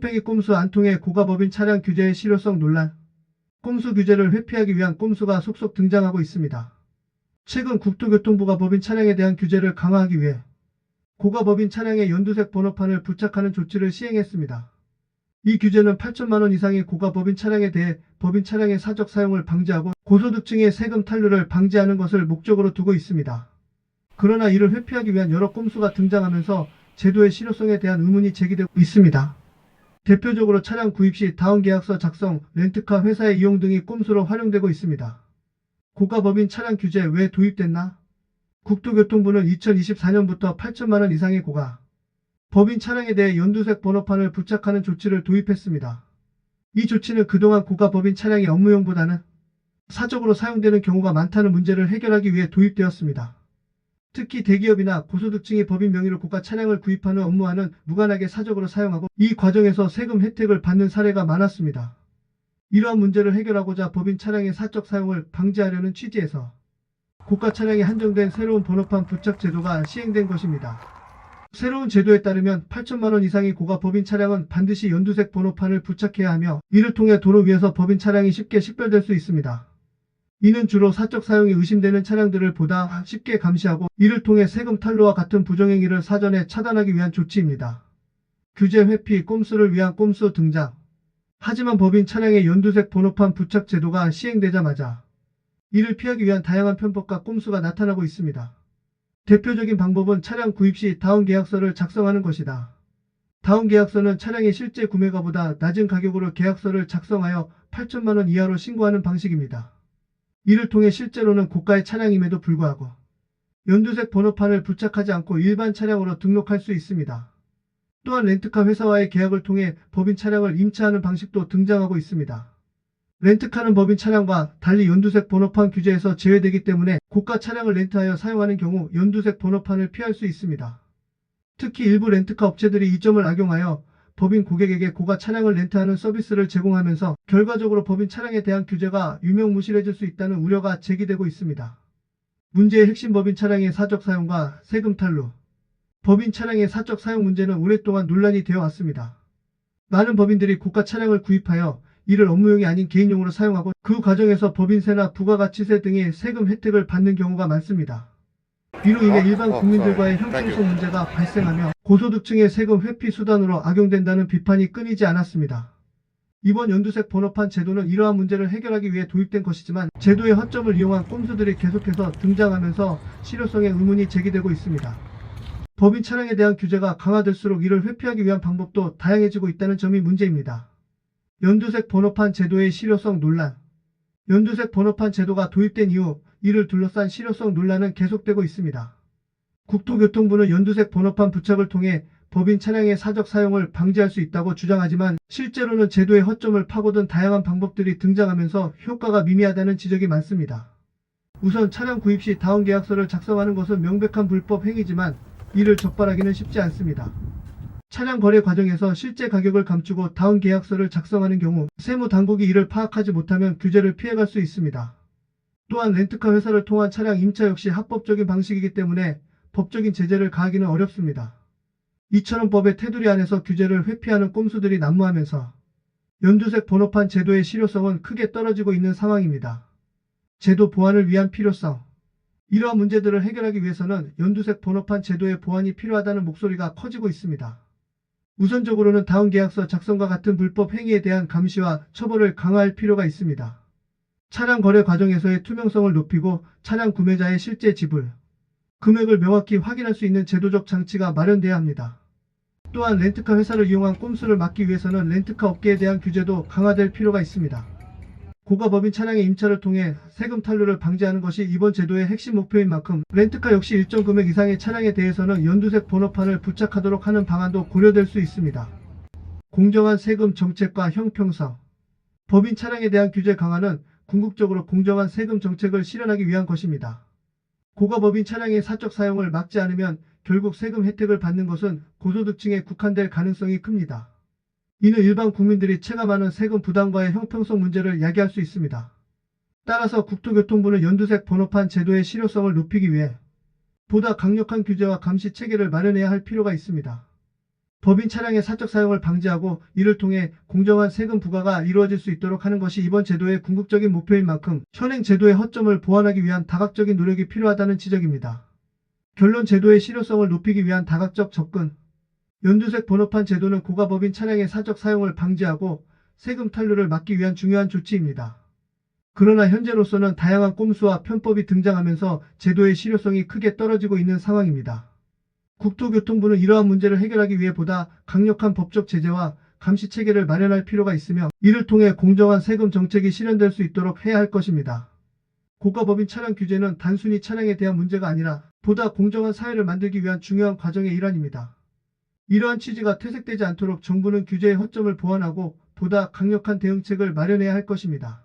꼼팽이 꼼수 안 통해 고가법인 차량 규제의 실효성 논란. 꼼수 규제를 회피하기 위한 꼼수가 속속 등장하고 있습니다. 최근 국토교통부가 법인 차량에 대한 규제를 강화하기 위해 고가법인 차량의 연두색 번호판을 부착하는 조치를 시행했습니다. 이 규제는 8천만 원 이상의 고가법인 차량에 대해 법인 차량의 사적 사용을 방지하고 고소득층의 세금 탈루를 방지하는 것을 목적으로 두고 있습니다. 그러나 이를 회피하기 위한 여러 꼼수가 등장하면서 제도의 실효성에 대한 의문이 제기되고 있습니다. 대표적으로 차량 구입 시 다운계약서 작성, 렌트카 회사의 이용 등이 꼼수로 활용되고 있습니다. 고가법인 차량 규제 왜 도입됐나? 국토교통부는 2024년부터 8천만 원 이상의 고가 법인 차량에 대해 연두색 번호판을 부착하는 조치를 도입했습니다. 이 조치는 그동안 고가법인 차량이 업무용보다는 사적으로 사용되는 경우가 많다는 문제를 해결하기 위해 도입되었습니다. 특히 대기업이나 고소득층이 법인 명의로 고가 차량을 구입하는 업무와는 무관하게 사적으로 사용하고 이 과정에서 세금 혜택을 받는 사례가 많았습니다. 이러한 문제를 해결하고자 법인 차량의 사적 사용을 방지하려는 취지에서 고가 차량에 한정된 새로운 번호판 부착 제도가 시행된 것입니다. 새로운 제도에 따르면 8천만 원 이상의 고가 법인 차량은 반드시 연두색 번호판을 부착해야 하며 이를 통해 도로 위에서 법인 차량이 쉽게 식별될 수 있습니다. 이는 주로 사적 사용이 의심되는 차량들을 보다 쉽게 감시하고 이를 통해 세금 탈루와 같은 부정행위를 사전에 차단하기 위한 조치입니다. 규제 회피 꼼수를 위한 꼼수 등장. 하지만 법인 차량의 연두색 번호판 부착 제도가 시행되자마자 이를 피하기 위한 다양한 편법과 꼼수가 나타나고 있습니다. 대표적인 방법은 차량 구입 시 다운계약서를 작성하는 것이다. 다운계약서는 차량의 실제 구매가보다 낮은 가격으로 계약서를 작성하여 8천만 원 이하로 신고하는 방식입니다. 이를 통해 실제로는 고가의 차량임에도 불구하고 연두색 번호판을 부착하지 않고 일반 차량으로 등록할 수 있습니다. 또한 렌트카 회사와의 계약을 통해 법인 차량을 임차하는 방식도 등장하고 있습니다. 렌트카는 법인 차량과 달리 연두색 번호판 규제에서 제외되기 때문에 고가 차량을 렌트하여 사용하는 경우 연두색 번호판을 피할 수 있습니다. 특히 일부 렌트카 업체들이 이 점을 악용하여 법인 고객에게 고가 차량을 렌트하는 서비스를 제공하면서 결과적으로 법인 차량에 대한 규제가 유명무실해질 수 있다는 우려가 제기되고 있습니다. 문제의 핵심 법인 차량의 사적 사용과 세금 탈루. 법인 차량의 사적 사용 문제는 오랫동안 논란이 되어 왔습니다. 많은 법인들이 고가 차량을 구입하여 이를 업무용이 아닌 개인용으로 사용하고 그 과정에서 법인세나 부가가치세 등의 세금 혜택을 받는 경우가 많습니다. 이로 인해 일반 국민들과의 형평성 문제가 발생하며 고소득층의 세금 회피 수단으로 악용된다는 비판이 끊이지 않았습니다. 이번 연두색 번호판 제도는 이러한 문제를 해결하기 위해 도입된 것이지만 제도의 허점을 이용한 꼼수들이 계속해서 등장하면서 실효성에 의문이 제기되고 있습니다. 법인 차량에 대한 규제가 강화될수록 이를 회피하기 위한 방법도 다양해지고 있다는 점이 문제입니다. 연두색 번호판 제도의 실효성 논란. 연두색 번호판 제도가 도입된 이후 이를 둘러싼 실효성 논란은 계속되고 있습니다. 국토교통부는 연두색 번호판 부착을 통해 법인 차량의 사적 사용을 방지할 수 있다고 주장하지만 실제로는 제도의 허점을 파고든 다양한 방법들이 등장하면서 효과가 미미하다는 지적이 많습니다. 우선 차량 구입 시 다운계약서를 작성하는 것은 명백한 불법 행위지만 이를 적발하기는 쉽지 않습니다. 차량 거래 과정에서 실제 가격을 감추고 다운계약서를 작성하는 경우 세무당국이 이를 파악하지 못하면 규제를 피해갈 수 있습니다. 또한 렌트카 회사를 통한 차량 임차 역시 합법적인 방식이기 때문에 법적인 제재를 가하기는 어렵습니다. 이처럼 법의 테두리 안에서 규제를 회피하는 꼼수들이 난무하면서 연두색 번호판 제도의 실효성은 크게 떨어지고 있는 상황입니다. 제도 보완을 위한 필요성. 이러한 문제들을 해결하기 위해서는 연두색 번호판 제도의 보완이 필요하다는 목소리가 커지고 있습니다. 우선적으로는 다운계약서 작성과 같은 불법 행위에 대한 감시와 처벌을 강화할 필요가 있습니다. 차량 거래 과정에서의 투명성을 높이고 차량 구매자의 실제 지불, 금액을 명확히 확인할 수 있는 제도적 장치가 마련돼야 합니다. 또한 렌트카 회사를 이용한 꼼수를 막기 위해서는 렌트카 업계에 대한 규제도 강화될 필요가 있습니다. 고가법인 차량의 임차를 통해 세금 탈루를 방지하는 것이 이번 제도의 핵심 목표인 만큼 렌트카 역시 일정 금액 이상의 차량에 대해서는 연두색 번호판을 부착하도록 하는 방안도 고려될 수 있습니다. 공정한 세금 정책과 형평성. 법인 차량에 대한 규제 강화는 궁극적으로 공정한 세금 정책을 실현하기 위한 것입니다. 고가법인 차량의 사적 사용을 막지 않으면 결국 세금 혜택을 받는 것은 고소득층에 국한될 가능성이 큽니다. 이는 일반 국민들이 체감하는 세금 부담과의 형평성 문제를 야기할 수 있습니다. 따라서 국토교통부는 연두색 번호판 제도의 실효성을 높이기 위해 보다 강력한 규제와 감시 체계를 마련해야 할 필요가 있습니다. 법인 차량의 사적 사용을 방지하고 이를 통해 공정한 세금 부과가 이루어질 수 있도록 하는 것이 이번 제도의 궁극적인 목표인 만큼 현행 제도의 허점을 보완하기 위한 다각적인 노력이 필요하다는 지적입니다. 결론 제도의 실효성을 높이기 위한 다각적 접근. 연두색 번호판 제도는 고가법인 차량의 사적 사용을 방지하고 세금 탈루를 막기 위한 중요한 조치입니다. 그러나 현재로서는 다양한 꼼수와 편법이 등장하면서 제도의 실효성이 크게 떨어지고 있는 상황입니다. 국토교통부는 이러한 문제를 해결하기 위해 보다 강력한 법적 제재와 감시 체계를 마련할 필요가 있으며 이를 통해 공정한 세금 정책이 실현될 수 있도록 해야 할 것입니다. 고가법인 차량 규제는 단순히 차량에 대한 문제가 아니라 보다 공정한 사회를 만들기 위한 중요한 과정의 일환입니다. 이러한 취지가 퇴색되지 않도록 정부는 규제의 허점을 보완하고 보다 강력한 대응책을 마련해야 할 것입니다.